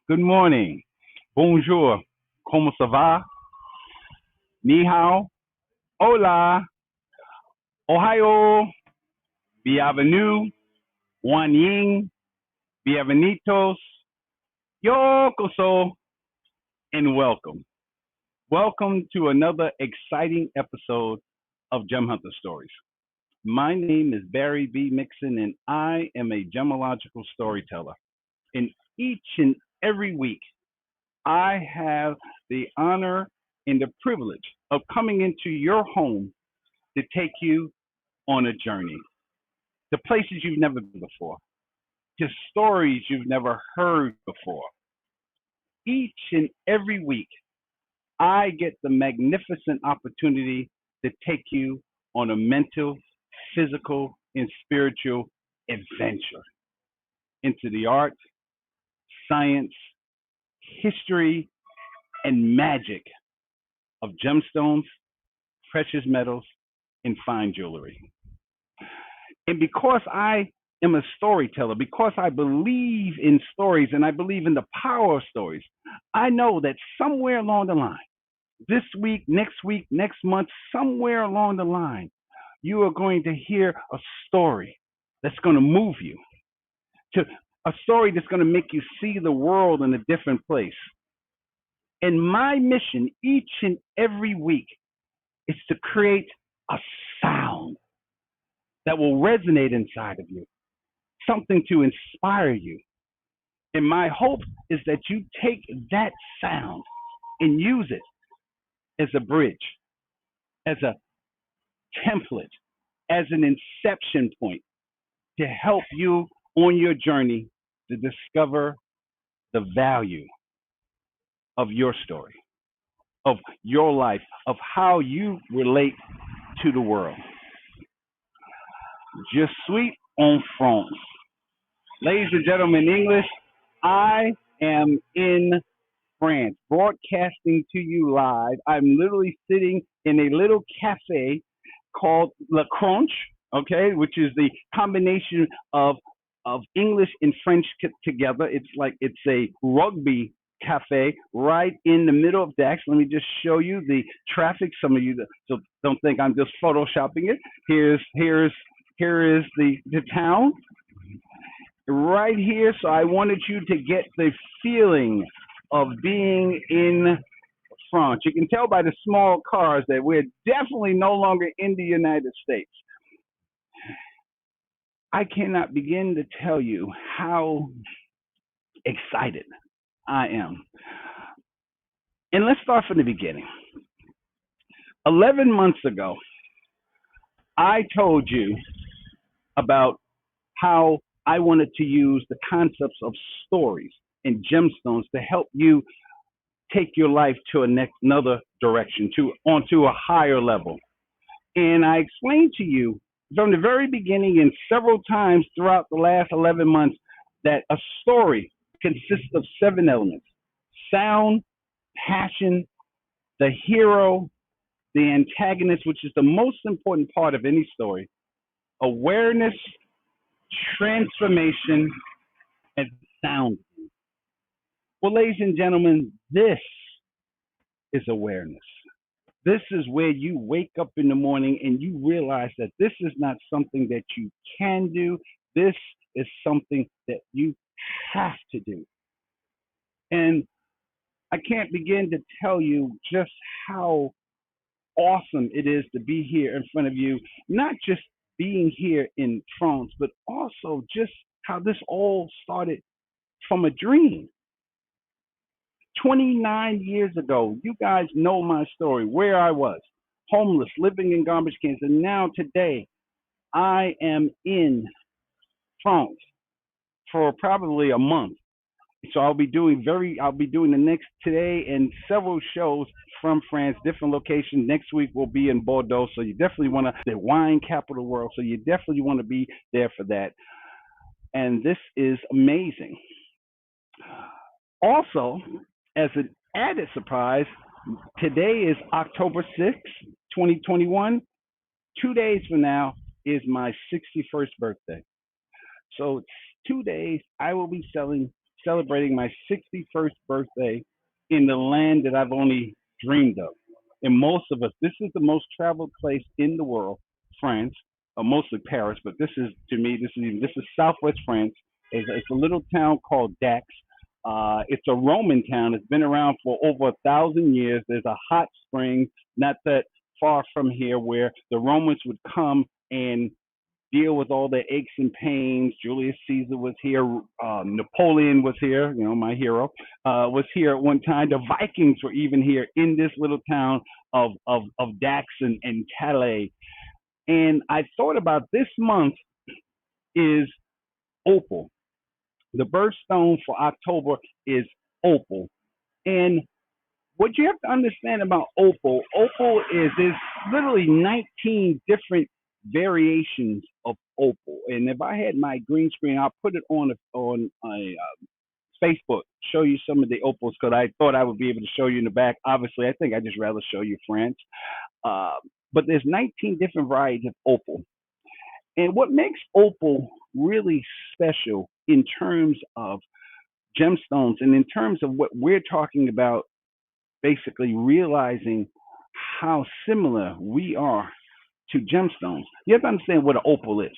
Good morning. Bonjour. Como ça va? Ni hao. Hola. Ohio. Bienvenue. Wan Ying. Bienvenidos. Yokoso. And welcome. Welcome to another exciting episode of Gem Hunter Stories. My name is Barry B. Mixon, and I am a gemological storyteller. And each and every week, I have the honor and the privilege of coming into your home to take you on a journey to places you've never been before, to stories you've never heard before. Each and every week, I get the magnificent opportunity to take you on a mental, physical, and spiritual adventure into the art, science, history, and magic of gemstones, precious metals, and fine jewelry. And because I am a storyteller, because I believe in stories and I believe in the power of stories, I know that somewhere along the line, this week, next month, somewhere along the line, you are going to hear a story that's going to move you, to a story that's going to make you see the world in a different place. And my mission each and every week is to create a sound that will resonate inside of you, something to inspire you. And my hope is that you take that sound and use it as a bridge, as a template, as an inception point to help you on your journey to discover the value of your story, of your life, of how you relate to the world. Je suis en France. Ladies and gentlemen, in English, I am in France, broadcasting to you live. I'm literally sitting in a little cafe called La Cronche, okay, which is the combination of English and French together. It's like it's a rugby cafe right in the middle of Dax. Let me just show you the traffic. Some of you so don't think I'm just photoshopping it. Here is the town right here. So I wanted you to get the feeling of being in France. You can tell by the small cars that we're definitely no longer in the United States. I cannot begin to tell you how excited I am. And let's start from the beginning. 11 months ago, I told you about how I wanted to use the concepts of stories and gemstones to help you take your life to another direction, onto a higher level. And I explained to you from the very beginning and several times throughout the last 11 months that a story consists of 7 elements: sound, passion, the hero, the antagonist, which is the most important part of any story, awareness, transformation, and sound. Well, ladies and gentlemen, this is awareness. This is where you wake up in the morning and you realize that this is not something that you can do. This is something that you have to do. And I can't begin to tell you just how awesome it is to be here in front of you, not just being here in France, but also just how this all started from a dream. 29 years ago, you guys know my story, where I was, homeless, living in garbage cans. And now today, I am in France for probably a month. So I'll be doing the next today and several shows from France, different locations. Next week we'll be in Bordeaux. So you definitely want to, the wine capital of the world. So you definitely want to be there for that. And this is amazing. Also, as an added surprise, today is October 6th, 2021. 2 days from now is my 61st birthday. So 2 days, I will be celebrating my 61st birthday in the land that I've only dreamed of. And most of us, this is the most traveled place in the world, France, mostly Paris, but this is to me, this is Southwest France. It's a little town called Dax. It's a Roman town. It's been around for over 1,000 years. There's a hot spring not that far from here where the Romans would come and deal with all their aches and pains. Julius Caesar was here. Napoleon was here. You know, my hero was here at one time. The Vikings were even here in this little town of Dax and Calais. And I thought about this month is opal. The birthstone for October is opal. And what you have to understand about opal is there's literally 19 different variations of opal. And if I had my green screen, I'll put it on a Facebook, show you some of the opals because I thought I would be able to show you in the back. Obviously, I think I just rather show you France. Uh, but there's 19 different varieties of opal. And what makes opal really special in terms of gemstones and in terms of what we're talking about, basically realizing how similar we are to gemstones. You have to understand what an opal is.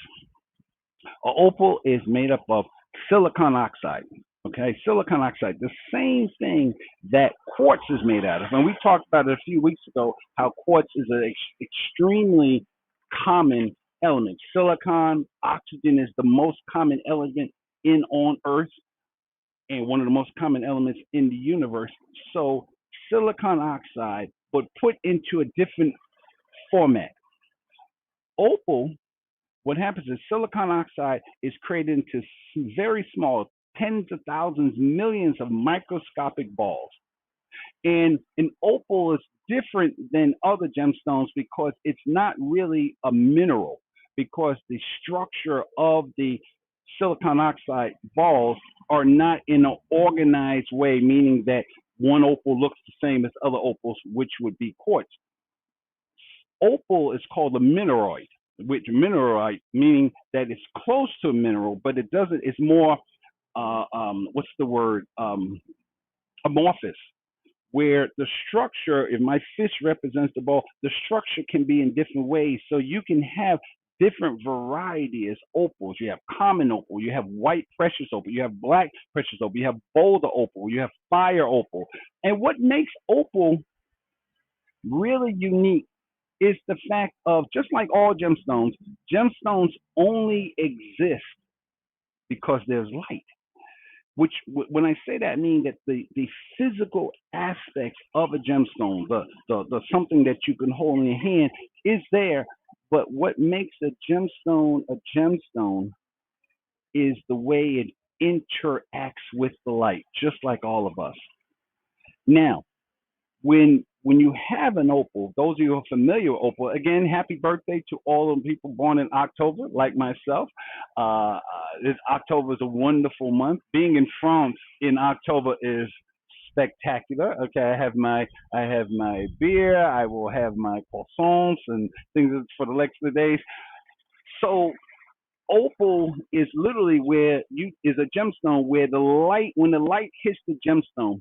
An opal is made up of silicon oxide. Okay, silicon oxide, the same thing that quartz is made out of. And we talked about it a few weeks ago how quartz is an extremely common element. Silicon, oxygen is the most common element in on Earth and one of the most common elements in the universe. So silicon oxide, but put into a different format. Opal, what happens is silicon oxide is created into very small, tens of thousands, millions of microscopic balls. And an opal is different than other gemstones because it's not really a mineral, because the structure of the silicon oxide balls are not in an organized way, meaning that one opal looks the same as other opals, which would be quartz. Opal is called a mineroid, which mineroid meaning that it's close to a mineral, but it doesn't. It's more what's the word? Amorphous, where the structure, if my fish represents the ball, the structure can be in different ways. So you can have different varieties opals. You have common opal, you have white precious opal, you have black precious opal, you have boulder opal, you have fire opal. And what makes opal really unique is the fact of, just like all gemstones, gemstones only exist because there's light. Which, when I say that, I mean that the physical aspects of a gemstone, the something that you can hold in your hand, is there. But what makes a gemstone is the way it interacts with the light, just like all of us. Now, when you have an opal, those of you who are familiar with opal, again, happy birthday to all of the people born in October, like myself. This October is a wonderful month. Being in France in October is spectacular. Okay, I have my beer. I will have my croissants and things for the next few days. So opal is literally where you is a gemstone where the light, when the light hits the gemstone,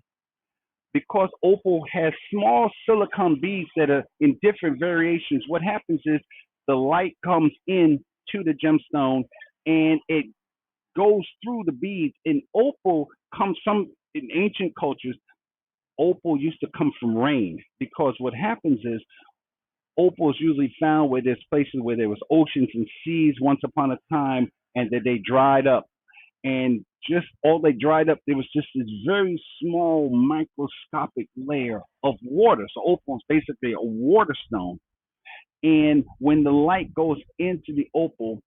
because opal has small silicon beads that are in different variations, what happens is the light comes in to the gemstone and it goes through the beads. And opal comes from, in ancient cultures, opal used to come from rain, because what happens is opal is usually found where there's places where there was oceans and seas once upon a time, and that they dried up, and just all they dried up, there was just this very small microscopic layer of water. So opal is basically a water stone. And when the light goes into the opal,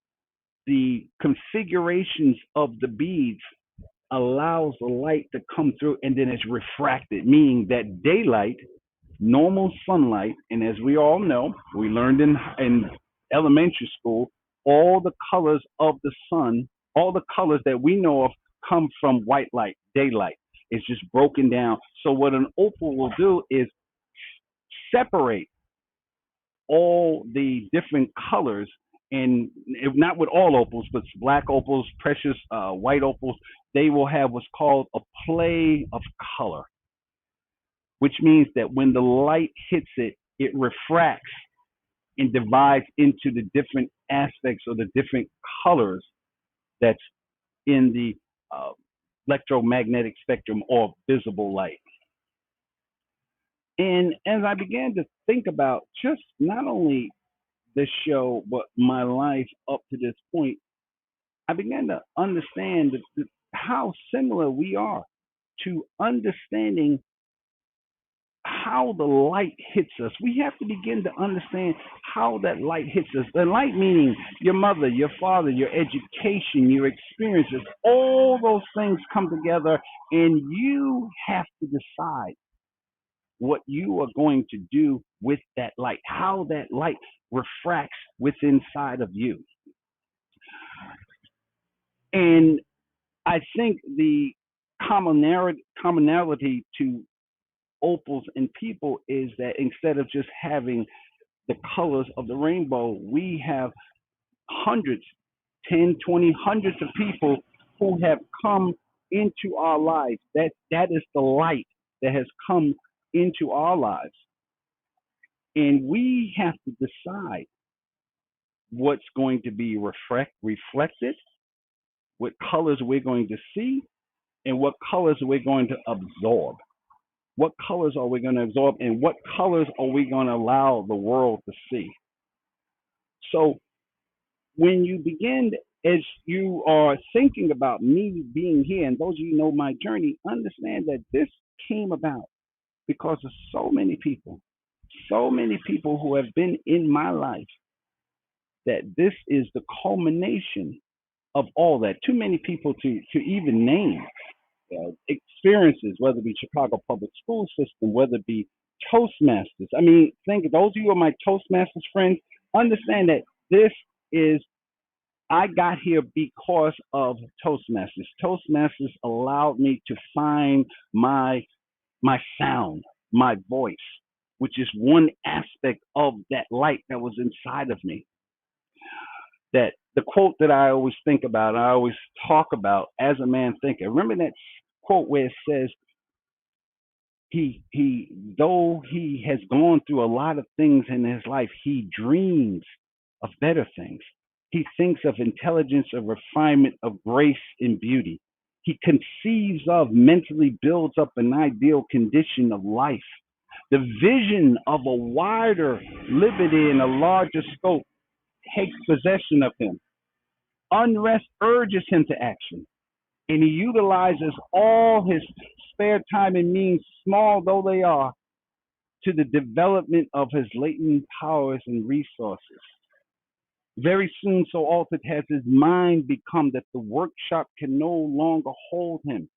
the configurations of the beads allows the light to come through, and then it's refracted, meaning that daylight, normal sunlight, and as we all know, we learned in elementary school, all the colors of the sun, all the colors that we know of come from white light, daylight. It's just broken down. So what an opal will do is separate all the different colors, and if not with all opals, but black opals, precious white opals, they will have what's called a play of color, which means that when the light hits it, it refracts and divides into the different aspects or the different colors that's in the uh, electromagnetic spectrum or visible light. And as I began to think about just not only this show, but my life up to this point, I began to understand how similar we are to understanding how the light hits us. We have to begin to understand how that light hits us. The light meaning your mother, your father, your education, your experiences, all those things come together, and you have to decide what you are going to do with that light, how that light refracts within inside of you. And I think the commonality to opals and people is that instead of just having the colors of the rainbow, we have hundreds, 10, 20, hundreds of people who have come into our lives. That is the light that has come into our lives. And we have to decide what's going to be reflected, what colors we're going to see, and what colors we're going to absorb. What colors are we going to absorb, and what colors are we going to allow the world to see? So when you begin, as you are thinking about me being here, and those of you who know my journey, understand that this came about because of so many people who have been in my life, that this is the culmination of all that. Too many people to even name. Experiences, whether it be Chicago public school system, whether it be Toastmasters. I mean, think those of you who are my Toastmasters friends, understand that this is, I got here because of Toastmasters. Toastmasters allowed me to find my sound, my voice, which is one aspect of that light that was inside of me. That the quote that I always think about, I always talk about, as a man thinketh. Remember that quote where it says, he though he has gone through a lot of things in his life, he dreams of better things. He thinks of intelligence, of refinement, of grace and beauty. He conceives of, mentally builds up an ideal condition of life. The vision of a wider liberty and a larger scope takes possession of him. Unrest urges him to action, and he utilizes all his spare time and means, small though they are, to the development of his latent powers and resources. Very soon, so altered has his mind become that the workshop can no longer hold him.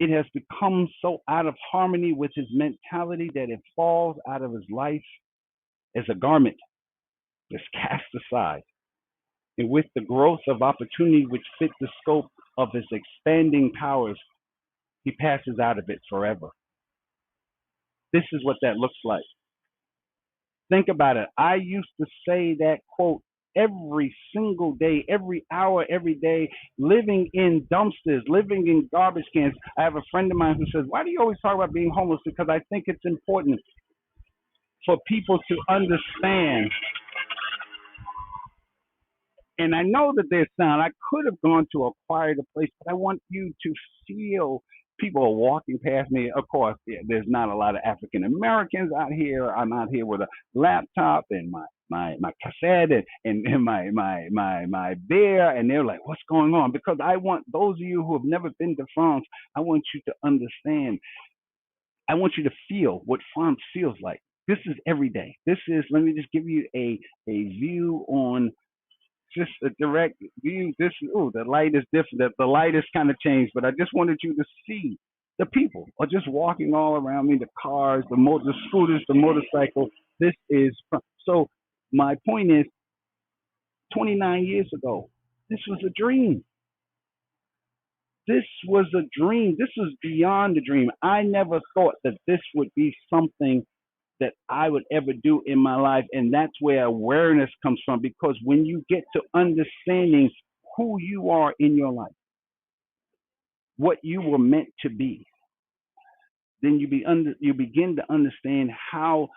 It has become so out of harmony with his mentality that it falls out of his life as a garment that's cast aside. And with the growth of opportunity which fit the scope of his expanding powers, he passes out of it forever. This is what that looks like. Think about it. I used to say that quote every single day, every hour, every day, living in dumpsters, living in garbage cans. I have a friend of mine who says, "Why do you always talk about being homeless?" Because I think it's important for people to understand. And I know that there's sound. I could have gone to a quieter place, but I want you to feel people are walking past me. Of course, yeah, there's not a lot of African Americans out here. I'm out here with a laptop and my cassette and my beer, and they're like, "What's going on?" Because I want those of you who have never been to France, I want you to understand. I want you to feel what France feels like. This is every day. This is. Let me just give you a view on just a direct view. This, oh, the light is different. The light is kind of changed, but I just wanted you to see the people are just walking all around me. The cars, the scooters, the motorcycle. This is so. My point is, 29 years ago, this was a dream. This was a dream. This was beyond a dream. I never thought that this would be something that I would ever do in my life. And that's where awareness comes from, because when you get to understanding who you are in your life, what you were meant to be, then you begin to understand how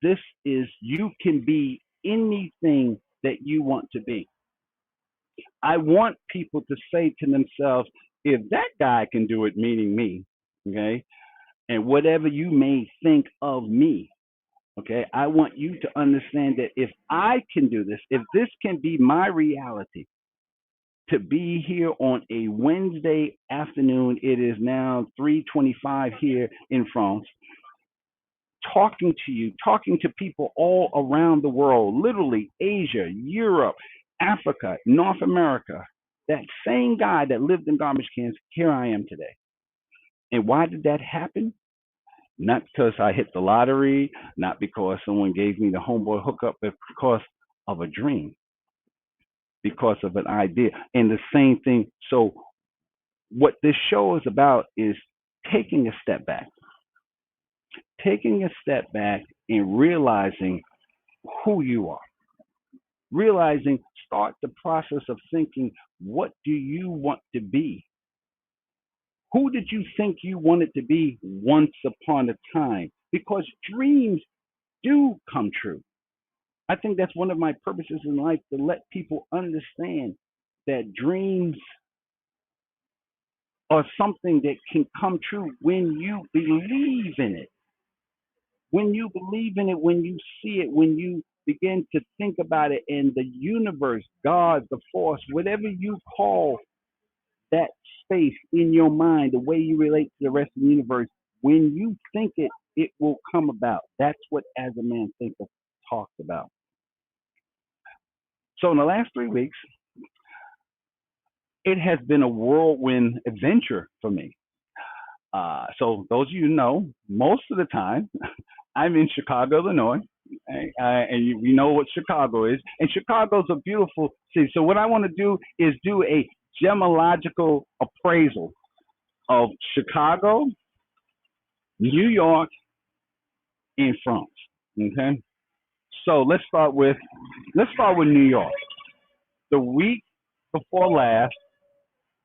this is you can be anything that you want to be. I want people to say to themselves, if that guy can do it, meaning me, okay, and whatever you may think of me, okay, I want you to understand that if I can do this, if this can be my reality, to be here on a Wednesday afternoon, it is now 3:25 here in France, talking to you, talking to people all around the world, literally Asia, Europe, Africa, North America. That same guy that lived in garbage cans, here I am today. And why did that happen? Not because I hit the lottery, not because someone gave me the homeboy hookup, but because of a dream, because of an idea. And the same thing. So, what this show is about is taking a step back, taking a step back and realizing who you are, realizing, start the process of thinking, what do you want to be? Who did you think you wanted to be once upon a time? Because dreams do come true. I think that's one of my purposes in life, to let people understand that dreams are something that can come true when you believe in it. When you believe in it, when you see it, when you begin to think about it, and the universe, God, the force, whatever you call that space in your mind, the way you relate to the rest of the universe, when you think it, it will come about. That's what As a Man Thinketh talks about. So in the last 3 weeks, it has been a whirlwind adventure for me. So those of you know, most of the time, I'm in Chicago, Illinois, and we know what Chicago is. And Chicago's a beautiful city. So what I want to do is do a gemological appraisal of Chicago, New York, and France. Okay. So let's start with New York. The week before last,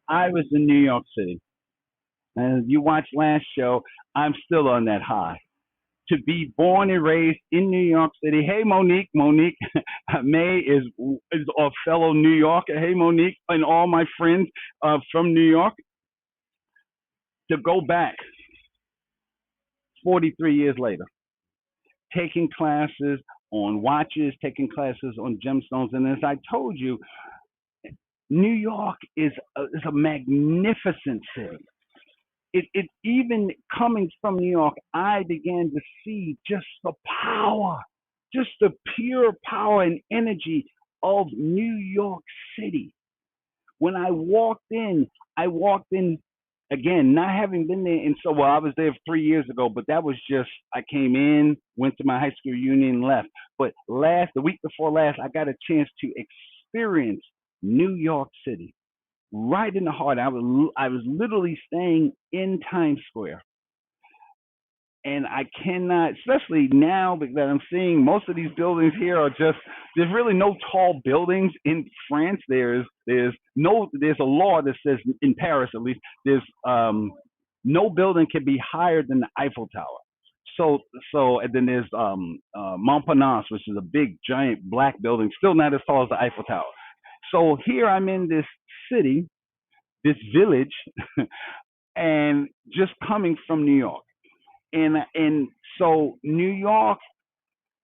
I was in New York City. And you watched last show, I'm still on that high. To be born and raised in New York City. Hey, Monique. Monique May is a fellow New Yorker. Hey, Monique, and all my friends from New York. To go back 43 years later, taking classes on watches, taking classes on gemstones. And as I told you, New York is a magnificent city. It even coming from New York, I began to see just the power, just the pure power and energy of New York City. When I walked in again, not having been there. And so, well, I was there 3 years ago, but that was just, I came in, went to my high school reunion, and left. But the week before last, I got a chance to experience New York City right in the heart. I was literally staying in Times Square, and I cannot, especially now that I'm seeing most of these buildings here are just, there's really no tall buildings in France. There's a law that says, in Paris at least, there's no building can be higher than the Eiffel Tower. So and then there's Montparnasse, which is a big giant black building, still not as tall as the Eiffel Tower. So here I'm in this city, this village, and just coming from New York. And so New York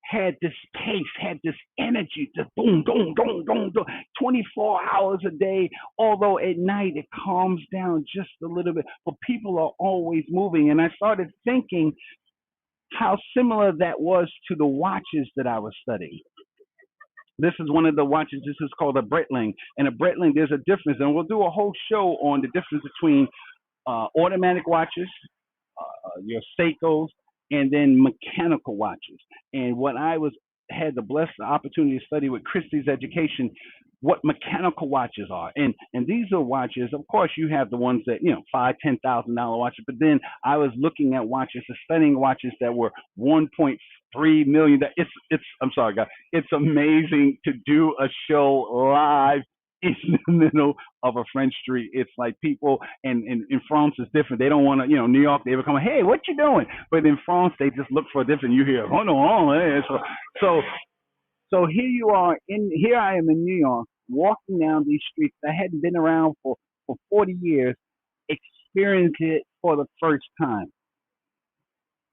had this pace, had this energy, just boom, boom, boom, boom, boom, 24 hours a day. Although at night it calms down just a little bit, but people are always moving. And I started thinking how similar that was to the watches that I was studying. This is one of the watches. This is called a Breitling. And a Breitling, there's a difference. And we'll do a whole show on the difference between automatic watches, your Seikos, and then mechanical watches. And what I had the blessed opportunity to study with Christie's Education, what mechanical watches are. And these are watches, of course, you have the ones that, $5,000, $10,000 watches, but then I was looking at watches, studying watches that were 1.3 million. I'm sorry, guys. It's amazing to do a show live in the middle of a French street. It's like people, and in France it's different. They don't want to, New York, they would come, hey, what you doing? But in France, they just look for a different. You hear, oh no, oh, hey. So, so here you are, here I am in New York, walking down these streets. I hadn't been around for 40 years, experiencing it for the first time.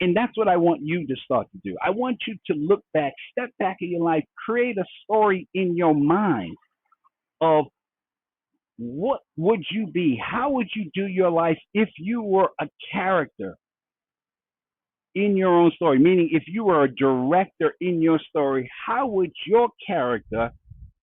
And that's what I want you to start to do. I want you to look back, step back in your life, create a story in your mind of what would you be? How would you do your life if you were a character in your own story? Meaning, if you were a director in your story, how would your character,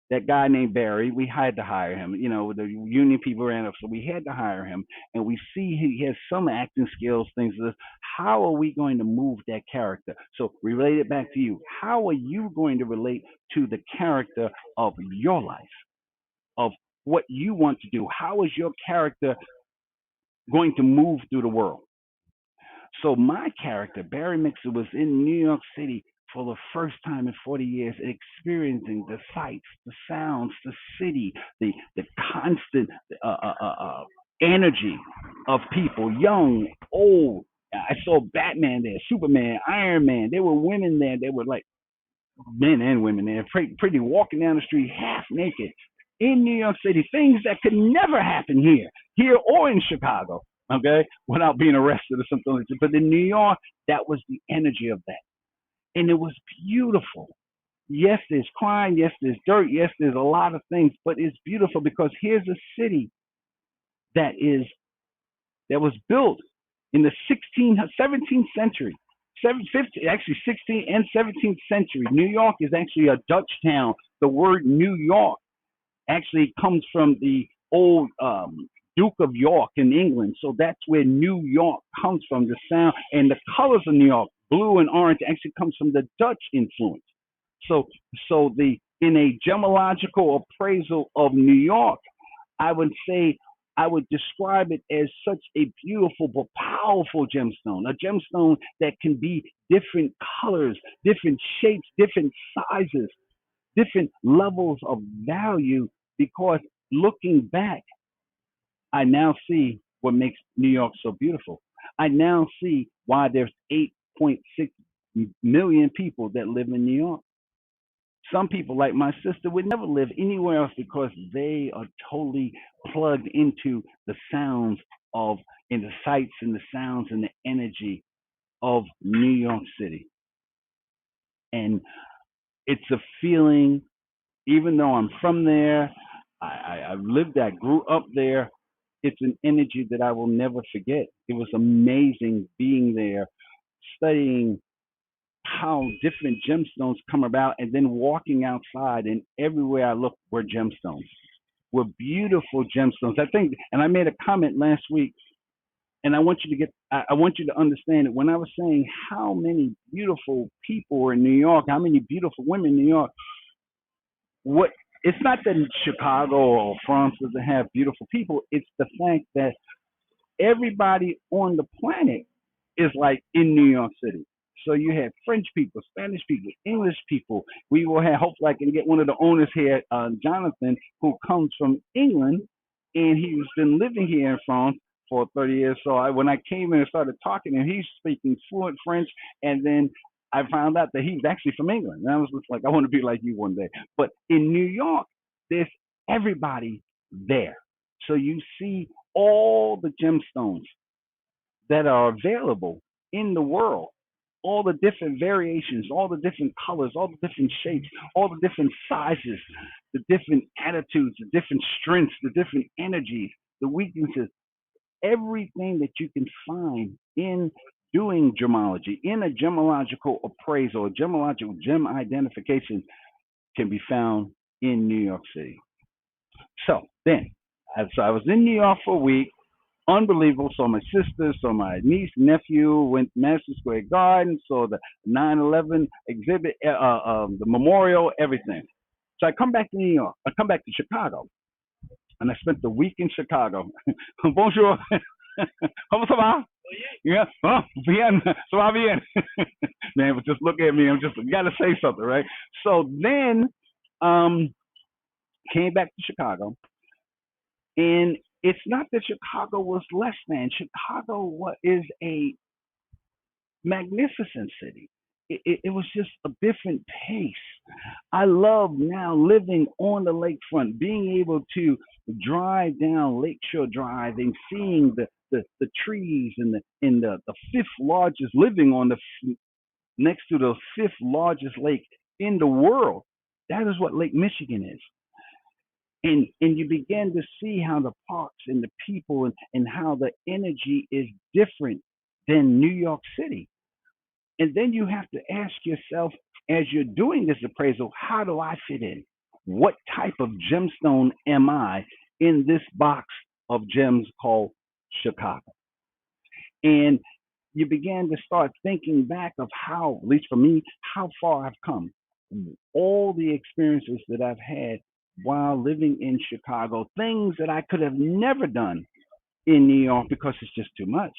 that guy named Barry, we had to hire him. The union people ran up, so we had to hire him. And we see he has some acting skills, things like this. How are we going to move that character? So relate it back to you. How are you going to relate to the character of your life, of what you want to do? How is your character going to move through the world? So my character, Barry Mixer, was in New York City for the first time in 40 years, experiencing the sights, the sounds, the city, the constant energy of people, young, old. I saw Batman there, Superman, Iron Man. There were women there. There were like men and women there, pretty walking down the street half naked in New York City. Things that could never happen here or in Chicago, okay, without being arrested or something like that. But in New York, that was the energy of that. And it was beautiful. Yes, there's crime. Yes, there's dirt. Yes, there's a lot of things, but it's beautiful because here's a city that is that was built in the 17th century, 15, actually 16th and 17th century. New York is actually a Dutch town. The word New York actually comes from the old Duke of York in England. So that's where New York comes from. The sound and the colors of New York, blue and orange, actually comes from the Dutch influence. So, so the in a gemological appraisal of New York, I would say I would describe it as such a beautiful but powerful gemstone, a gemstone that can be different colors, different shapes, different sizes, different levels of value. Because looking back, I now see what makes New York so beautiful. I now see why there's 8.6 million people that live in New York. Some people, like my sister, would never live anywhere else because they are totally plugged into the sounds of, and the sights and the sounds and the energy of New York City. And it's a feeling, even though I'm from there, I've lived there, grew up there, it's an energy that I will never forget. It was amazing being there, studying how different gemstones come about, and then walking outside, and everywhere I looked were gemstones, were beautiful gemstones. I think, and I made a comment last week, and I want you to I want you to understand it. When I was saying how many beautiful people were in New York, how many beautiful women in New York, what it's not that Chicago or France doesn't have beautiful people. It's the fact that everybody on the planet is like in New York City. So you have French people, Spanish people, English people. We will have, hopefully I can get one of the owners here, Jonathan, who comes from England, and he's been living here in France for 30 years. So when I came in and started talking to him, he's speaking fluent French, and then I found out that he's actually from England. And I was just like, I want to be like you one day. But in New York, there's everybody there. So you see all the gemstones that are available in the world, all the different variations, all the different colors, all the different shapes, all the different sizes, the different attitudes, the different strengths, the different energies, the weaknesses, everything that you can find in doing gemology, in a gemological appraisal, a gemological gem identification can be found in New York City. So then, so I was in New York for a week. Unbelievable. Saw my sister, saw my niece, nephew, went to Madison Square Garden, saw the 9/11 exhibit, the memorial, everything. So I come back to New York. I come back to Chicago, and I spent the week in Chicago. Bonjour. Comment ça va? Yeah. Oh, bien. Ça va bien. Man, but just look at me. I'm just got to say something, right? So then, came back to Chicago, and it's not that Chicago was less than. Is a magnificent city. It was just a different pace. I love now living on the lakefront, being able to drive down Lakeshore Drive and seeing the trees and the fifth largest, living on the next to the fifth largest lake in the world. That is what Lake Michigan is. And you begin to see how the parks and the people and how the energy is different than New York City. And then you have to ask yourself, as you're doing this appraisal, how do I fit in? What type of gemstone am I in this box of gems called Chicago? And you began to start thinking back of how, at least for me, how far I've come. All the experiences that I've had while living in Chicago, things that I could have never done in New York because it's just too much.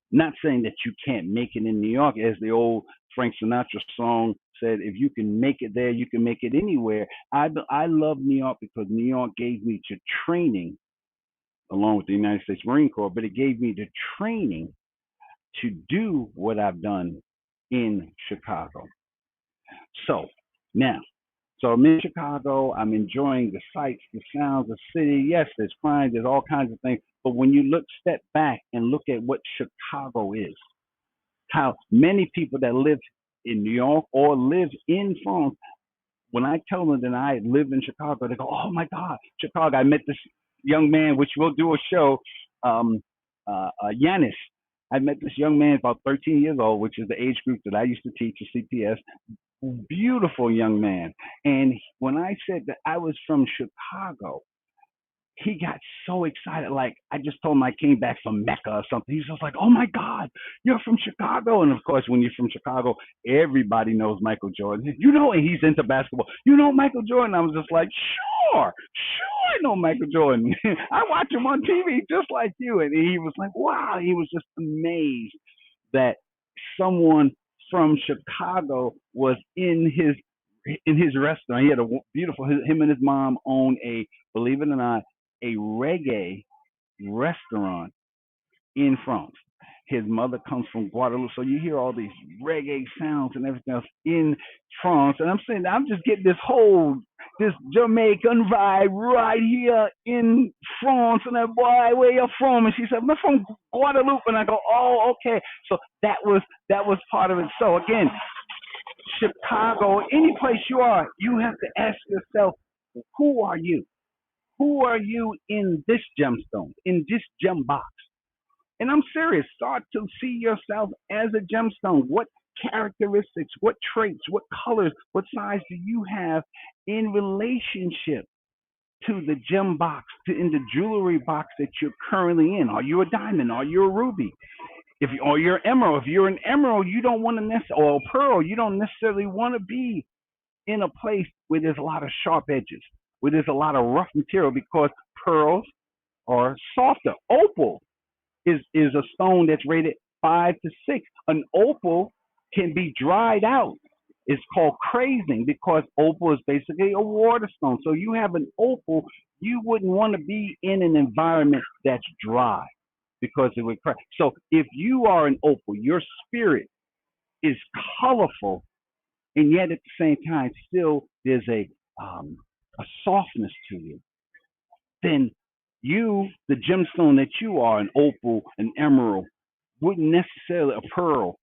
Not saying that you can't make it in New York, as the old Frank Sinatra song said, if you can make it there, you can make it anywhere. I love New York because New York gave me the training, along with the United States Marine Corps, but it gave me the training to do what I've done in Chicago. So now, so I'm in Chicago. I'm enjoying the sights, the sounds, the city. Yes, there's crime, there's all kinds of things. But when you step back and look at what Chicago is, how many people that live in New York or live in France, when I tell them that I live in Chicago, they go, "Oh my God, Chicago!" I met this young man, which we'll do a show, Yanis. I met this young man about 13 years old, which is the age group that I used to teach at CPS. Beautiful young man. And when I said that I was from Chicago, he got so excited. Like, I just told him I came back from Mecca or something. He's just like, "Oh my God, you're from Chicago." And of course, when you're from Chicago, everybody knows Michael Jordan. And he's into basketball. Michael Jordan? I was just like, sure, I know Michael Jordan. I watch him on TV just like you. And he was like, wow, he was just amazed that someone from Chicago was in his restaurant. He had a beautiful. Him and his mom own believe it or not, a reggae restaurant in France. His mother comes from Guadeloupe, so you hear all these reggae sounds and everything else in France. And I'm just getting this Jamaican vibe right here in France. And I'm, "Boy, where you from?" And she said, "I'm from Guadeloupe." And I go, "Oh, okay." So that was part of it. So again, Chicago, any place you are, you have to ask yourself, who are you? Who are you in this gemstone, in this gem box? And I'm serious. Start to see yourself as a gemstone. What characteristics, what traits, what colors, what size do you have in relationship to the gem box, in the jewelry box that you're currently in? Are you a diamond? Are you a ruby? Or you're emerald. If you're an emerald, you don't want to necessarily, or a pearl, you don't necessarily want to be in a place where there's a lot of sharp edges, where there's a lot of rough material, because pearls are softer. Opal is a stone that's rated 5 to 6. An opal can be dried out. It's called crazing because opal is basically a water stone. So you have an opal, you wouldn't want to be in an environment that's dry because it would crack. So if you are an opal, your spirit is colorful, and yet at the same time, still there's a softness to you. Then you, the gemstone that you are, an opal, an emerald, wouldn't necessarily, a pearl,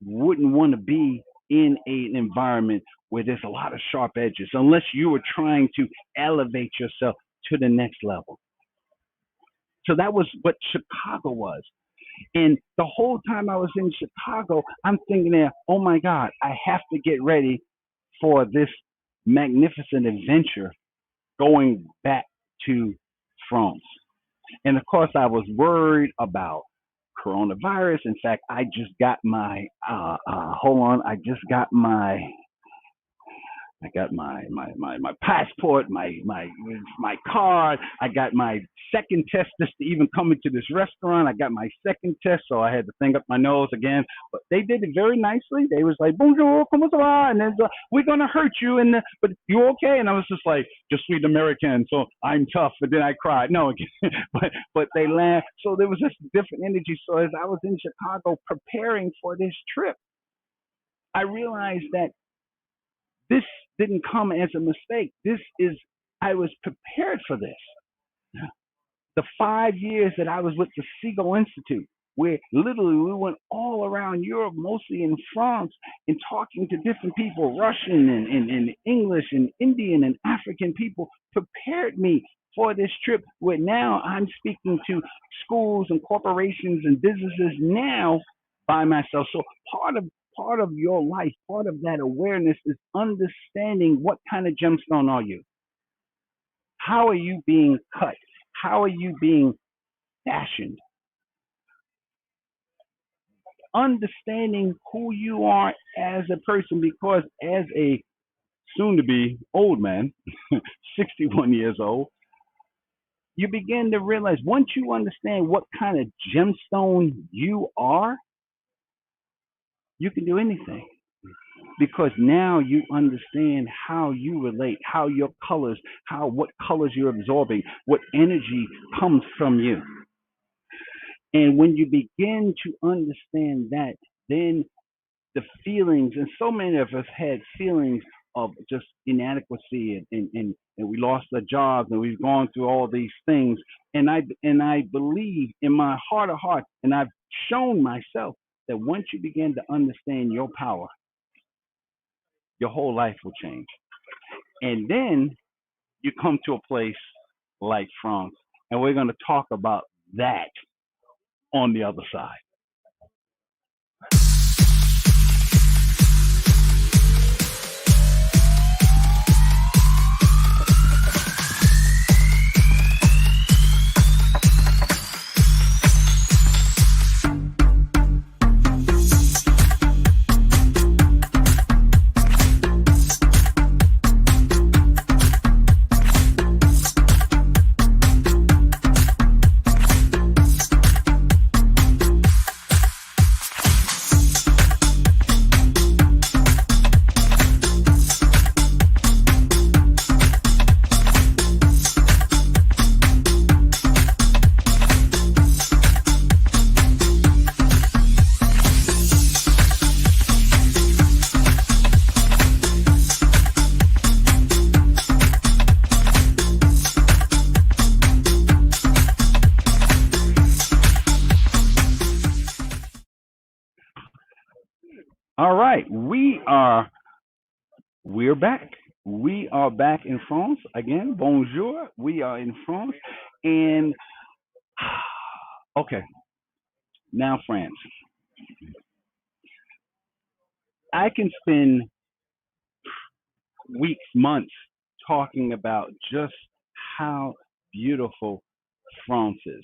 wouldn't want to be in an environment where there's a lot of sharp edges, unless you were trying to elevate yourself to the next level. So that was what Chicago was. And the whole time I was in Chicago, I'm thinking there, oh my God, I have to get ready for this magnificent adventure going back to France. And of course, I was worried about coronavirus. In fact, I just got my, hold on, I just got my I got my passport, my card. I got my second test just to even come into this restaurant. I got my second test, so I had to thing up my nose again. But they did it very nicely. They was like, "Bonjour, comment ça va?" And then we're gonna hurt you, and but you okay? And I was just like, "Just sweet American, so I'm tough." But then I cried. No, but they laughed. So there was just different energy. So as I was in Chicago preparing for this trip, I realized that this didn't come as a mistake. This is, I was prepared for this. The 5 years that I was with the Siegel Institute, where literally we went all around Europe, mostly in France, and talking to different people, Russian and English and Indian and African people, prepared me for this trip where now I'm speaking to schools and corporations and businesses now by myself. So part of your life, part of that awareness is understanding what kind of gemstone are you? How are you being cut? How are you being fashioned? Understanding who you are as a person, because as a soon to be old man, 61 years old, you begin to realize once you understand what kind of gemstone you are, you can do anything. Because now you understand how you relate, how your colors, how what colors you're absorbing, what energy comes from you. And when you begin to understand that, then the feelings, and so many of us had feelings of just inadequacy, and we lost our jobs, and we've gone through all these things. And I believe in my heart of hearts, and I've shown myself that once you begin to understand your power, your whole life will change. And then you come to a place like France, and we're going to talk about that on the other side. All right, we're back. We are back in France again. Bonjour. We are in France, and okay, now France. I can spend weeks, months talking about just how beautiful France is.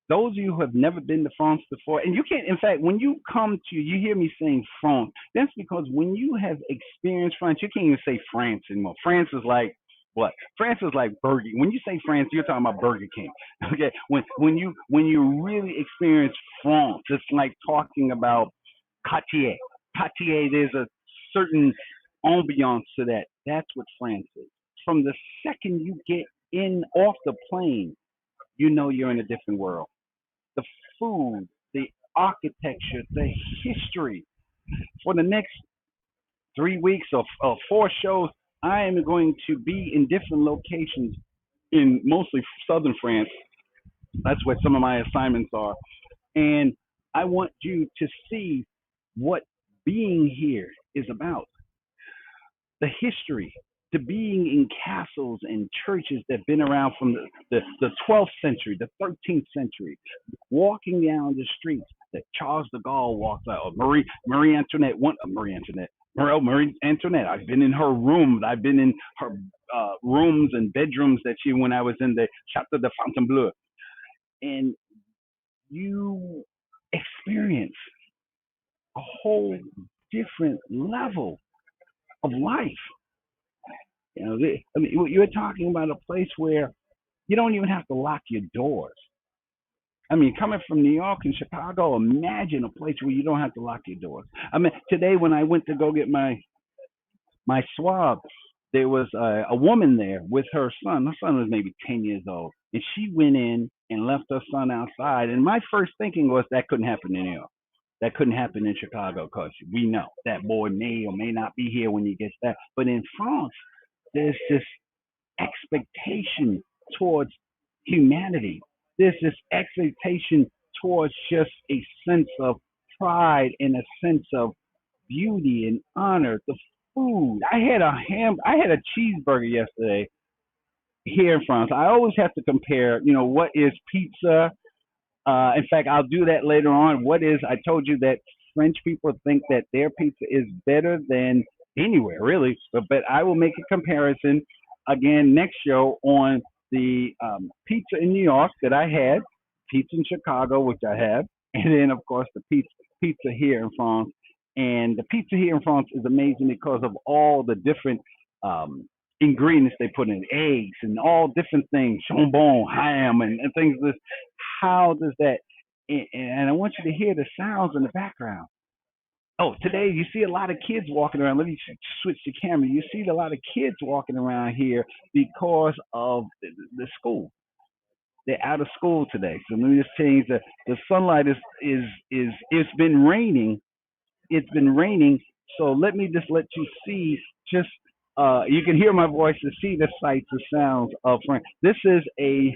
Those of you who have never been to France before, and you can't, in fact, when you come to, you hear me saying France, that's because when you have experienced France, you can't even say France anymore. France is like, what? France is like Burger. When you say France, you're talking about Burger King. Okay. When you really experience France, it's like talking about Cartier. Cartier, there's a certain ambiance to that. That's what France is. From the second you get in off the plane, you know you're in a different world. The food, the architecture, the history. For the next 3 weeks or four shows, I am going to be in different locations in mostly southern France. That's where some of my assignments are. And I want you to see what being here is about. The history, to being in castles and churches that have been around from the 12th century, the 13th century, walking down the streets that Charles de Gaulle walked out, or Marie Antoinette, Marie Antoinette, Marie Antoinette. I've been in her rooms. I've been in her rooms and bedrooms that she, when I was in the Château de Fontainebleau. And you experience a whole different level of life. I mean, you're talking about a place where you don't even have to lock your doors. I mean, coming from New York and Chicago, imagine a place where you don't have to lock your doors. I mean, today when I went to go get my swab, there was a woman there with her son. Her son was maybe 10 years old, and she went in and left her son outside. And my first thinking was that couldn't happen in New York. That couldn't happen in Chicago because we know that boy may or may not be here when he gets back. But in France, there's this expectation towards humanity. There's this expectation towards just a sense of pride and a sense of beauty and honor. The food. I had a cheeseburger yesterday here in France. I always have to compare, what is pizza. In fact, I'll do that later on. I told you that French people think that their pizza is better than anywhere, really. But I will make a comparison again next show on the pizza in New York that I had, pizza in Chicago, which I have, and then, of course, the pizza here in France. And the pizza here in France is amazing because of all the different ingredients they put in, eggs and all different things, jambon, ham, and things like this. How does that? And I want you to hear the sounds in the background. Oh, today you see a lot of kids walking around. Let me switch the camera. You see a lot of kids walking around here because of the school. They're out of school today. So let me just change the sunlight is it's been raining. It's been raining. So let me just let you see just you can hear my voice and see the sights and sounds of France. This is a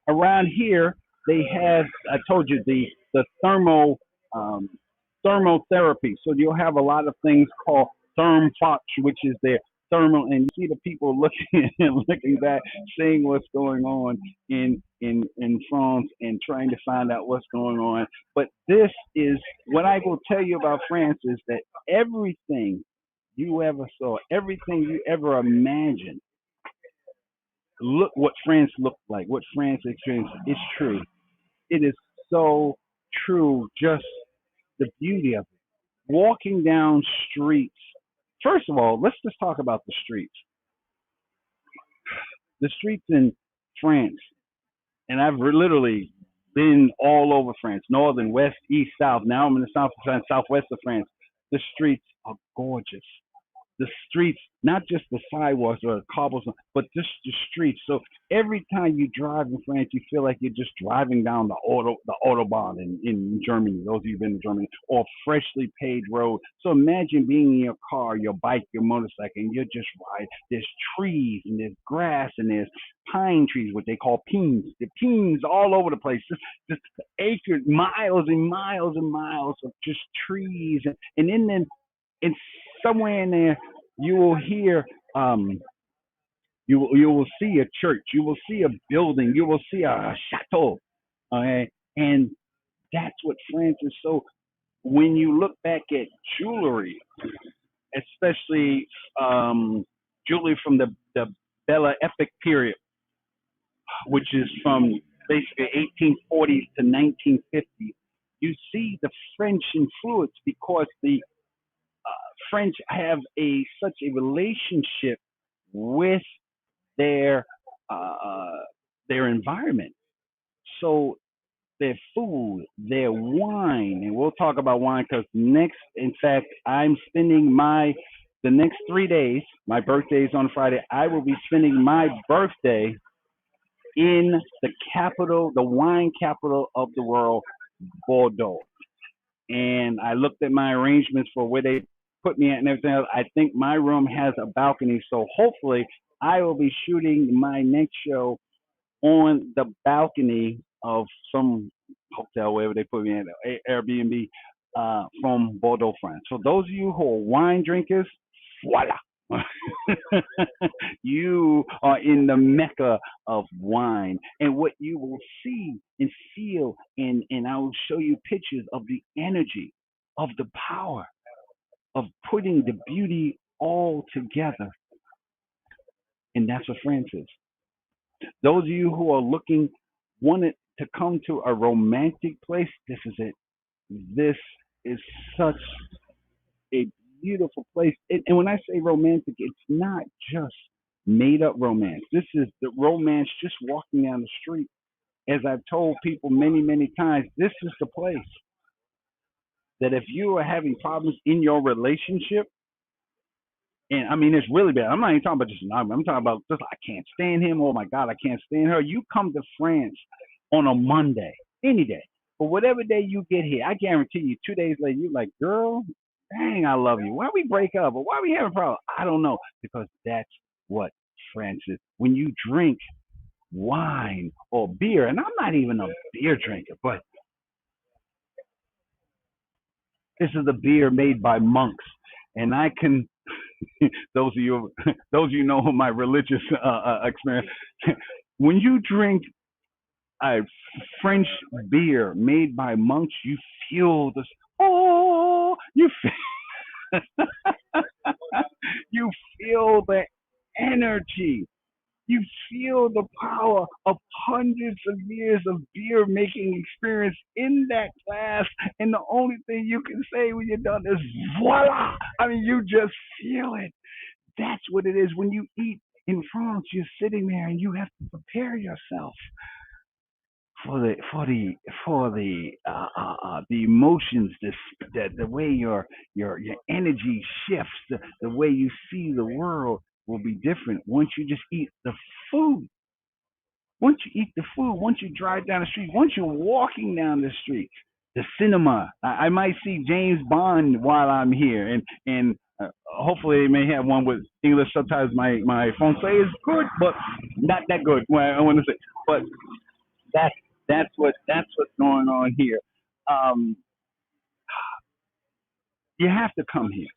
around here they have I told you the um, thermotherapy. So you'll have a lot of things called thermfox, which is their thermal, and you see the people looking and looking back, seeing what's going on in France and trying to find out what's going on. But this is what I will tell you about France is that everything you ever saw, everything you ever imagined, look what France looked like, what France experienced. It's true. It is so true. Just the beauty of it. Walking down streets. First of all, let's just talk about the streets. The streets in France, and I've literally been all over France, northern, west, east, south. Now I'm in the south of France, southwest of France. The streets are gorgeous. The streets, not just the sidewalks or the cobblestone, but just the streets. So every time you drive in France, you feel like you're just driving down the autobahn in Germany. Those of you who've been to Germany, or freshly paved road. So imagine being in your car, your bike, your motorcycle, and you're just riding. There's trees and there's grass and there's pine trees, what they call pines. The pines all over the place, just acres, miles and miles and miles of just trees, and somewhere in there you will hear you will see a church, you will see a building, you will see a chateau. Okay, and that's what France is. So when you look back at jewelry, especially jewelry from the Bella Epic period, which is from basically 1840s to 1950, you see the French influence because the French have a such a relationship with their uh, their environment. So their food, their wine, and we'll talk about wine because next, in fact, I'm spending the next 3 days. My birthday is on Friday. I will be spending my birthday in the capital, the wine capital of the world, Bordeaux. And I looked at my arrangements for where they put me at and everything else. I think my room has a balcony, so hopefully I will be shooting my next show on the balcony of some hotel, wherever they put me at, Airbnb, from Bordeaux, France. So those of you who are wine drinkers, voila. You are in the mecca of wine, and what you will see and feel, and I will show you pictures of the energy, of the power of putting the beauty all together, and that's what France is. Those of you who are looking, wanted to come to a romantic place, this is it. This is such a beautiful place. And when I say romantic, it's not just made up romance. This is the romance just walking down the street. As I've told people many, many times, this is the place that if you are having problems in your relationship, and I mean, it's really bad. I'm not even talking about just I'm talking about just I can't stand him. Oh my God, I can't stand her. You come to France on a Monday, any day, but whatever day you get here, I guarantee you, 2 days later, you're like, girl, dang, I love you. Why we break up or why we having a problem? I don't know because that's what France is. When you drink wine or beer, and I'm not even a beer drinker, but this is a beer made by monks, and I can those of you those of you know my religious experience. When you drink a French beer made by monks, you feel this. Oh, you feel the energy. You feel the power of hundreds of years of beer making experience in that glass, and the only thing you can say when you're done is voila. I mean, you just feel it. That's what it is when you eat in France. You're sitting there and you have to prepare yourself for the emotions, the way your energy shifts, the way you see the world will be different once you just eat the food. Once you eat the food, once you drive down the street, once you're walking down the street, the cinema. I might see James Bond while I'm here, and hopefully they may have one with English subtitles. My français is good, but not that good. Well, I want to say, but that's that's what's going on here. Um, you have to come here.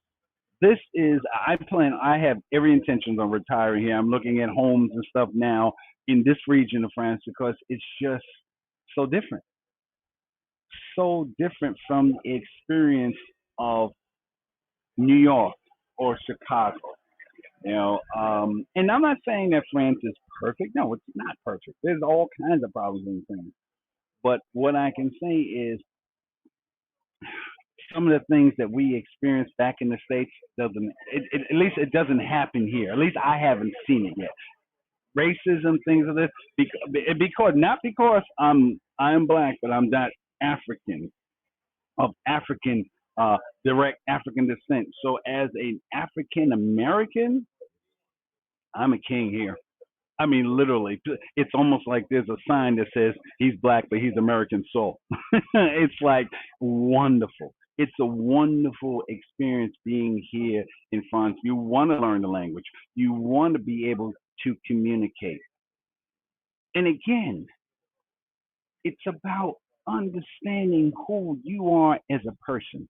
This is I plan. I have every intention of retiring here. I'm looking at homes and stuff now in this region of France because it's just so different, so different from the experience of New York or Chicago. And I'm not saying that France is perfect. No, it's not perfect. There's all kinds of problems in France. But what I can say is some of the things that we experience back in the states doesn't. At least it doesn't happen here. At least I haven't seen it yet. Racism, things of this, because not because I'm black, but I'm not African of African direct African descent. So as an African American, I'm a king here. I mean, literally, it's almost like there's a sign that says he's black, but he's American soul. It's like wonderful. It's a wonderful experience being here in France. You want to learn the language. You want to be able to communicate. And again, it's about understanding who you are as a person.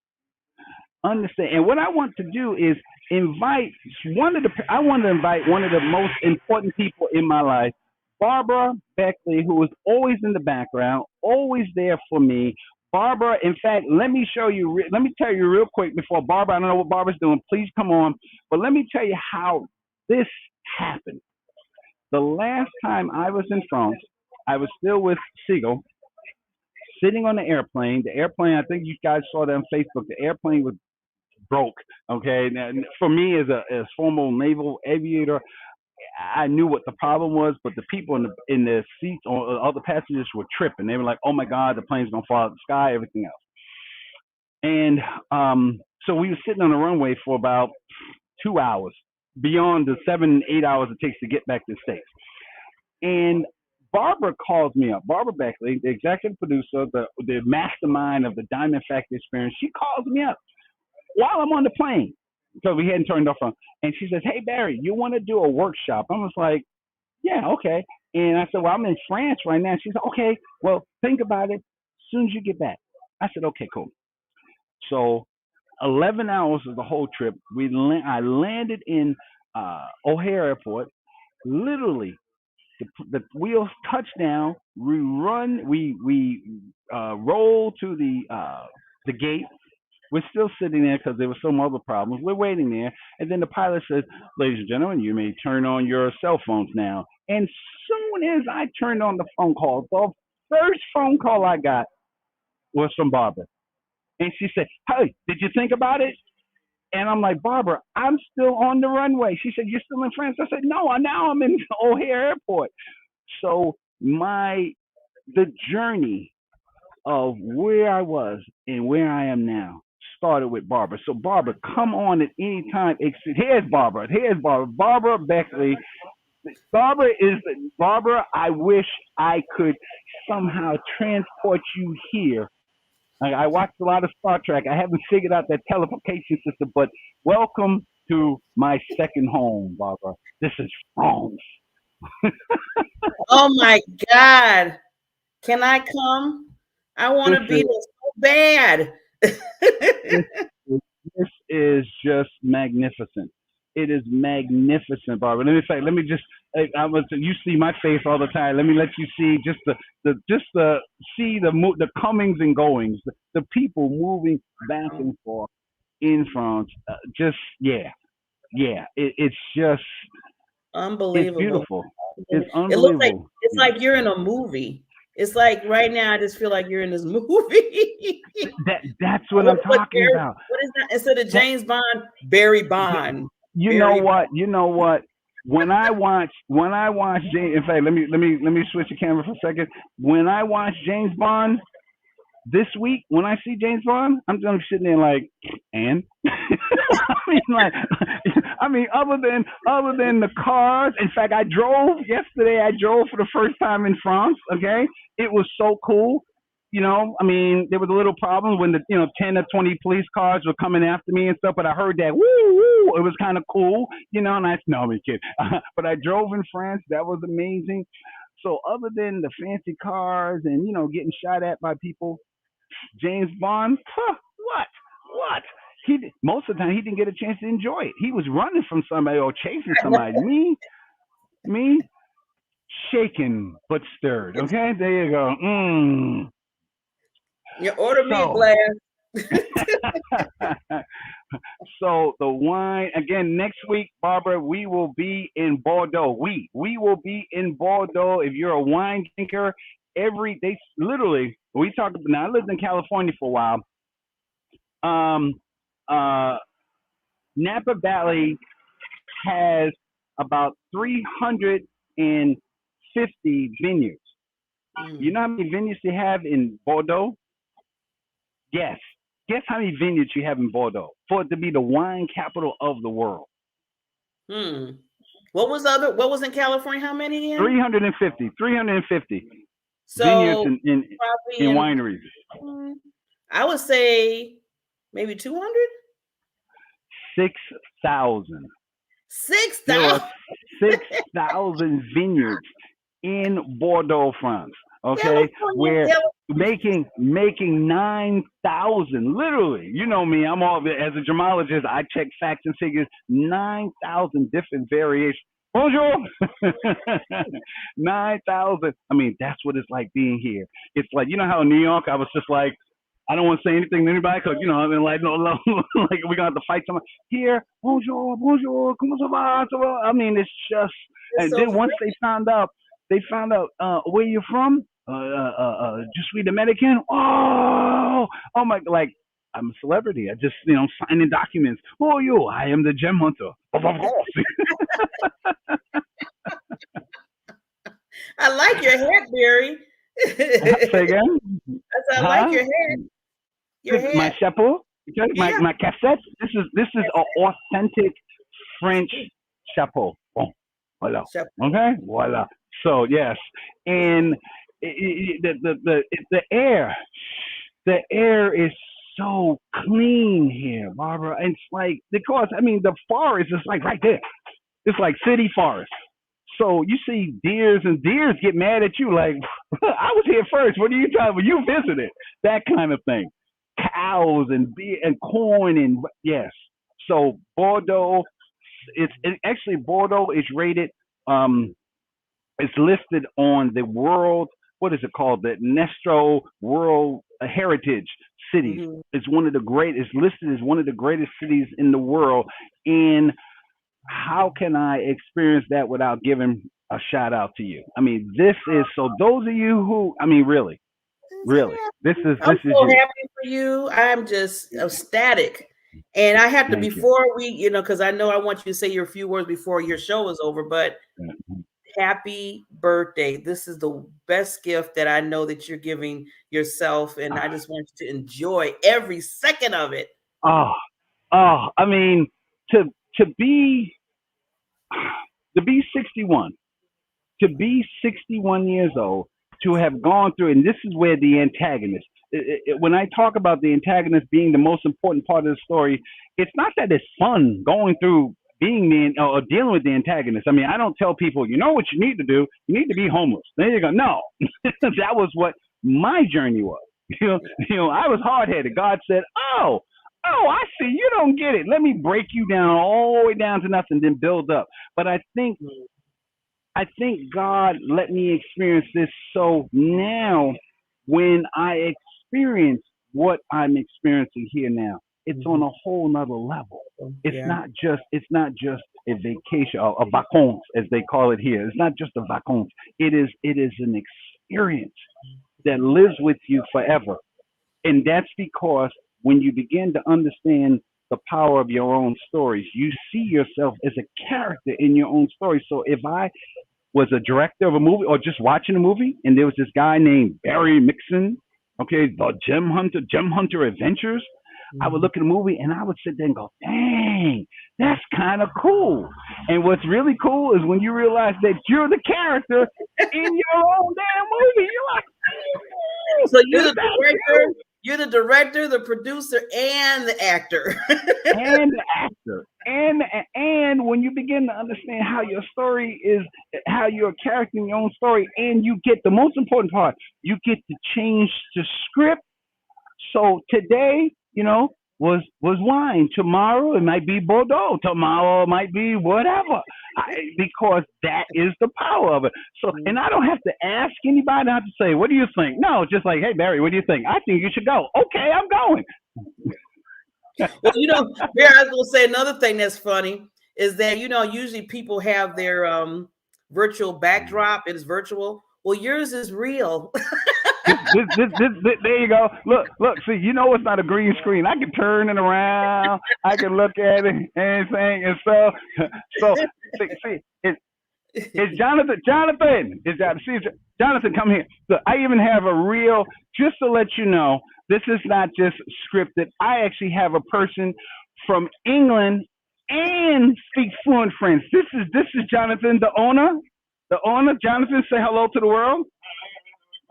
Understand. And what I want to do is invite I want to invite one of the most important people in my life, Barbara Beckley, who is always in the background, always there for me. Barbara, in fact, let me show you, let me tell you real quick before Barbara, I don't know what Barbara's doing, please come on, but let me tell you how this happened. The last time I was in France, I was still with Siegel, sitting on the airplane. The airplane, I think you guys saw that on Facebook. The airplane was broke. Okay, now, for me as former naval aviator, I knew what the problem was, but the people in the seats or other passengers were tripping. They were like, "Oh my God, the plane's gonna fall out of the sky," everything else. And so we were sitting on the runway for about 2 hours, beyond the 7 8 hours it takes to get back to the States. And Barbara calls me up. Barbara Beckley, the executive producer, the mastermind of the Diamond Factory Experience, she calls me up while I'm on the plane because we hadn't turned off on. And she says, "Hey Barry, you want to do a workshop?" I was like, "Yeah, okay." And I said, "Well, I'm in France right now." She said, "Okay, well, think about it as soon as you get back." I said, "Okay, cool." So 11 hours of the whole trip. I landed in O'Hare Airport. Literally, the wheels touch down. We run. We roll to the gate. We're still sitting there because there were some other problems. We're waiting there, and then the pilot says, "Ladies and gentlemen, you may turn on your cell phones now." And soon as I turned on the phone call, the first phone call I got was from Barbara, and she said, "Hey, did you think about it?" And I'm like, Barbara, I'm still on the runway. She said, you're still in France? I said, no, now I'm in O'Hare Airport. So the journey of where I was and where I am now started with Barbara. So Barbara, come on at any time. Here's Barbara. Here's Barbara. Barbara Beckley. Barbara. I wish I could somehow transport you here. I watched a lot of Star Trek. I haven't figured out that teleportation system, but welcome to my second home, Barbara. This is France. Oh my God. Can I come? I want This to be is there so bad. this this is just magnificent. It is magnificent, Barbara. Let me just. You see my face all the time. Let me let you see just the see the comings and goings, the people moving back and forth in France. Just yeah. It's just it's Unbelievable. beautiful. It's It looks like unbelievable. it's like you're in a movie. It's like right now I just feel like you're in this movie. That's what I'm talking about. What is that? Instead of That, James Bond, Barry Bond. you know Barry Bond. what? You know what? When I watch James, in fact, let me switch the camera for a second. When I watch James Bond this week, when I see James Bond, I'm just sitting there like, and other than the cars. In fact, I drove yesterday. I drove for the first time in France. Okay, it was so cool. There was a little problem when the 10 or 20 police cars were coming after me and stuff. But I heard that woo woo. It was kind of cool. And I no, I'm kidding. But I drove in France. That was amazing. So other than the fancy cars and getting shot at by people, James Bond, what? What? Most of the time he didn't get a chance to enjoy it. He was running from somebody or chasing somebody. Me, shaken but stirred. Okay, there you go. You order me a So, glass. so the wine again next week, Barbara. We will be in Bordeaux. We will be in Bordeaux. If you're a wine drinker, they literally we talked. Now I lived in California for a while. Um, uh, Napa Valley has about 350 vineyards. You Mm. know how many vineyards they have in Bordeaux? Yes. Guess how many vineyards you have in Bordeaux for it to be the wine capital of the world? Hmm. What was in California? How many again? 350 vineyards So in probably wineries. mm, I would say maybe 200? 6,000. There are 6,000. 6,000 vineyards in Bordeaux, France. Okay, California, where California. making 9,000. Literally, you know me. I'm all as a gemologist. I check facts and figures. 9,000 different variations. Bonjour. 9,000. That's what it's like being here. It's like how in New York I was just like, I don't want to say anything to anybody because like no, like we're gonna have to fight someone here. Bonjour, bonjour, comment ça va? Ça va? It's just, It's and so then once free. they found out where you're from. Just read Dominican. Oh my, like I'm a celebrity. I just signing documents. Who are you? I am the gem hunter. Of course. I like your hat, Barry. Say again? I like Huh? your hat. Your My hat. chapeau, okay, my Yeah. my cassette. This is an authentic French chapeau. Bon, voilà. Okay, voila. So yes, and the air is so clean here, Barbara. And it's like because the forest is like right there. It's like city forest. So you see deers and deers get mad at you like I was here first. What are you talking about? You visited that kind of thing. Cows and beer and corn and yes. So Bordeaux, actually Bordeaux is rated. Um, it's listed on the world. What is it called? The UNESCO World Heritage Cities. Hmm. It's one of the great. It's listed as one of the greatest cities in the world. And how can I experience that without giving a shout out to you? This is so those of you who really, I'm so really, this happy. is I'm this is so you. happy for you. I'm just ecstatic. And I have to, Thank you. before we, because I know I want you to say your few words before your show is over, but Mhm. happy birthday. This is the best gift that I know that you're giving yourself. And I just want you to enjoy every second of it. Oh, I mean, to to be to be 61, to be 61 years old, to have gone through, and this is where the antagonist, when I talk about the antagonist being the most important part of the story, it's not that it's fun going through being the or dealing with the antagonist. I mean, I don't tell people, you know what you need to do? You need to be homeless. Then you go, no, that was what my journey was. I was hard headed. God said, I see. You don't get it. Let me break you down all the way down to nothing, then build up. But I think God let me experience this. So now, when I experience what I'm experiencing here now, it's on a whole nother level. It's Yeah. not just a vacation or a vacances as they call it here. It's not just a vacances. It is an experience that lives with you forever. And that's because when you begin to understand the power of your own stories, you see yourself as a character in your own story. So if I was a director of a movie or just watching a movie, and there was this guy named Barry Mixon, okay, the Gem Hunter Adventures. I would Mhm. look at the movie and I would sit there and go, dang, that's kind of cool. And what's really cool is when you realize that you're the character in your own damn movie. You're like, So oh, is that you? you're the director, the producer, and the actor. And the actor. And when you begin to understand how your story is, how you're a character in your own story, and you get the most important part, you get to change the script. So today, was wine. Tomorrow it might be Bordeaux. Tomorrow it might be whatever. Because that is the power of it. So, and I don't have to ask anybody. I have to say, what do you think? No, just like, hey Barry, what do you think? I think you should go. Okay, I'm going. Well, Bear, I was going to say another thing that's funny is that, usually people have their virtual backdrop. It is virtual. Well, yours is real. This, there you go. Look. See, it's not a green screen. I can turn it around. I can look at it, anything, and so see, it's Jonathan. Jonathan is that? See, Jonathan, come here. Look, I even have a real. Just to let you know, this is not just scripted. I actually have a person from England and speaks fluent French. This is Jonathan, the owner. The owner, Jonathan. Say hello to the world.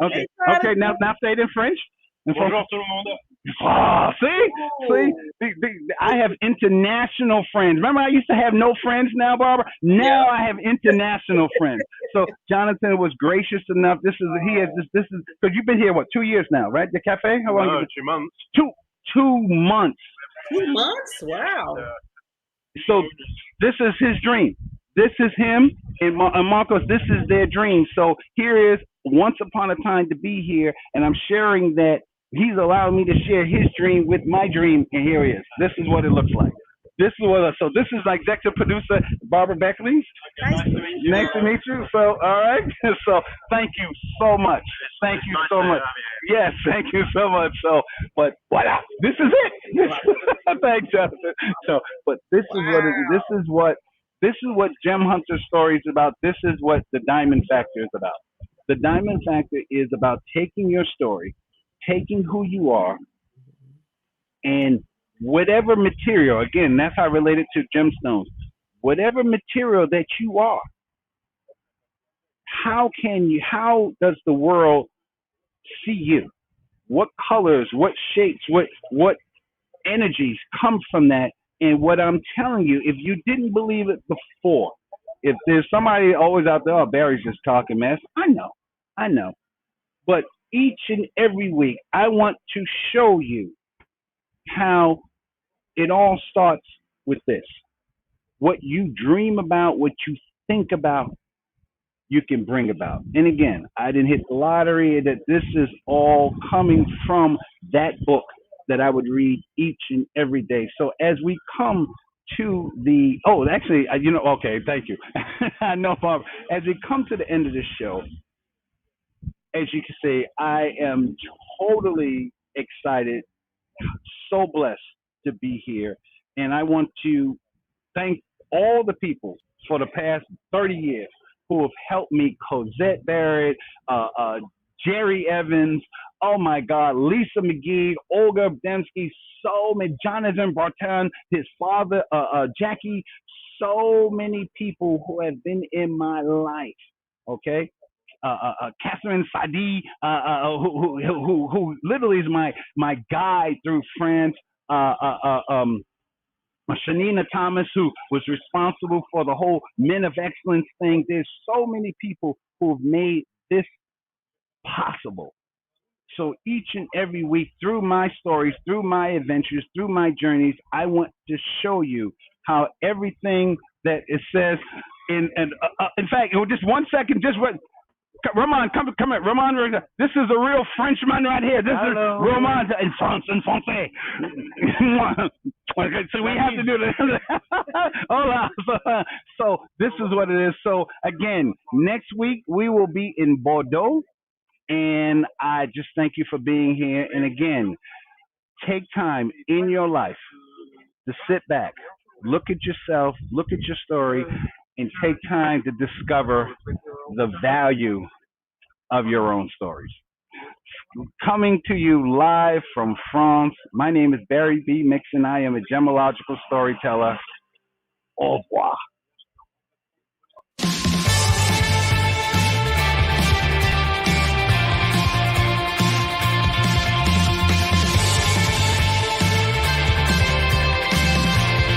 Okay. Hey, Okay. Now, Jonathan. say it in French. Bonjour tout le monde. Oh, see, Oh, I have international friends. Remember, I used to have no friends. Now, Barbara. Now yeah. I have international friends. So Jonathan was gracious enough. This is because you've been here what 2 years now, right? The cafe. How long? No, You been? 2 months. Two months. 2 months? And, Wow. So this is his dream. This is him and Marcos. This is their dream. So here is once upon a time to be here, and I'm sharing that he's allowed me to share his dream with my dream, and here he is. This is what it looks like. This is what. So this is executive producer Barbara Beckley. Nice nice to to meet meet you. Nice to meet you. So all right. So thank you so much. Thank It's you nice so to much. have you. Yes, thank you so much. So, but voila, this is it. Thanks, Justin. So, but this is what Gem Hunter story is about. This is what the Diamond Factor is about. The Diamond Factor is about taking your story, taking who you are, and whatever material. Again, that's how I relate it to gemstones. Whatever material that you are, how does the world see you? What colors, what shapes, what energies come from that? And what I'm telling you, if you didn't believe it before, if there's somebody always out there, oh, Barry's just talking mess. I know. But each and every week, I want to show you how it all starts with this. What you dream about, what you think about, you can bring about. And again, I didn't hit the lottery. That this is all coming from that book that I would read each and every day. So as we come to the actually, okay, thank you. I know, Bob. As we come to the end of this show, as you can see, I am totally excited, so blessed to be here. And I want to thank all the people for the past 30 years who have helped me. Cosette Barrett, uh, uh, Jerry Evans, oh my God, Lisa McGee, Olga Dembski, so many, Jonathan Barton, his father, Jackie, so many people who have been in my life. Okay, Catherine Sadi, who literally is my guide through France. Uh, uh, uh, um, Shanina Thomas, who was responsible for the whole Men of Excellence thing. There's so many people who have made this possible. So each and every week, through my stories, through my adventures, through my journeys, I want to show you how everything that it says in fact, just one second, just what Roman, come here. Roman, this is a real Frenchman right here. This Hello. is Roman in Francais. So we have to do this. Hola. So this is what it is. So again, next week we will be in Bordeaux. And I just thank you for being here. And again, take time in your life to sit back, look at yourself, look at your story, and take time to discover the value of your own stories. Coming to you live from France, my name is Barry B. Mixon. I am a gemological storyteller. Au revoir.